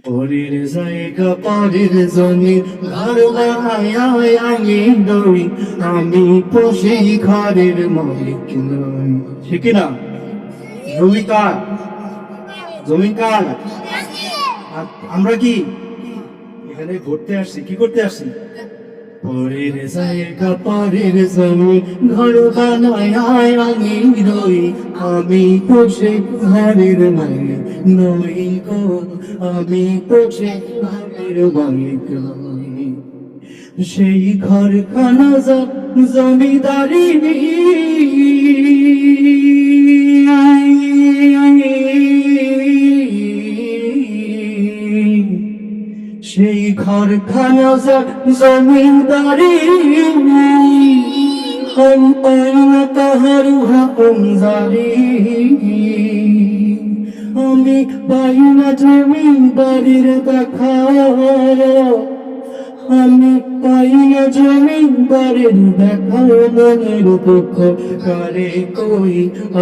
পরের জায়গা পরের জমি ঘর বানায় আমি দই, আমি তো সেই ঘরের মালিক নই। ঠিক না? জমি কার? জমি কার? আর আমরা কি এখানে ঘুরতে আসছি? কি করতে আসছি? পরের জায়গা পরের জমি ঘর বানায় আমি রই, আমি তো সে ঘরের মালিক নই গো, আমি তো সে ঘরের মালিক নই। সেই ঘরখানা জমিদারি সেই ঘরখানা জমিদারি তাহার হুকুম জারি, আমি পাই না জমিদারির দেখা, আমি পাই না জমিদারের দেখা, মনের দুঃখ করে কই,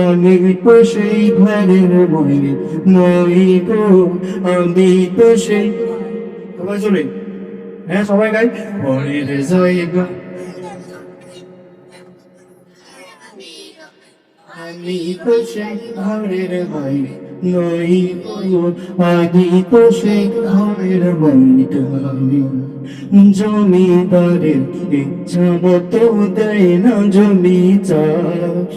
আমি তো সেই ঘরের মালিক নই গো, আমি তো সেই। সবাই চলে, হ্যাঁ সবাই গাই। পরের জায়গা আমি তো সেই ঘরের মালিক নই গো, আমি তো সেই ঘরের মালিক নই। জমিদারের ইচ্ছা মতো দেয় না জমি চাষ,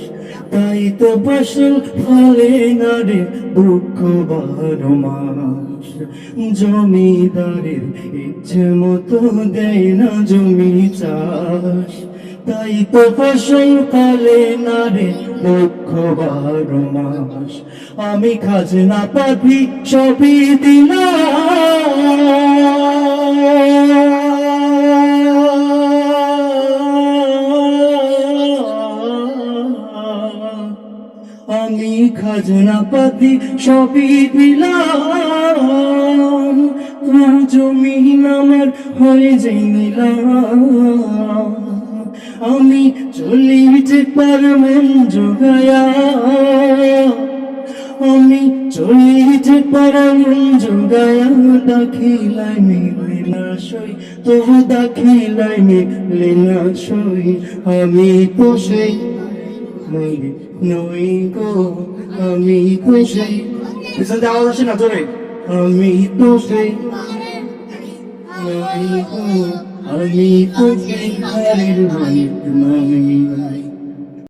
তাই তো ফসল ফলে না রে দুঃখ বারো মাস। জমিদারের ইচ্ছে মতো দেয় না জমি চাষ, তাই তো ফসল ফলে না রে দুঃখ বারো মাস। আমি খাজনা পাতি সবই দিলাম, আমি খাজনা পাতি সবই দিলাম, তোমার জমি আমার হয়ে যাই নিলাম। আমি চলিতে পারবেন জোগায়া, আমি চলিতে পারবেন জোগায়া, দাখিলাই মিলে না সই, তবু দাখিলাই মিলে না সই, আমি তো সেই মালিক নই গো, আমি তো সেই। পিছনে আওয়াজ আসে না জোরে? আমি তো সেই নই গো, আমি তো সেই ঘরের মালিক নই।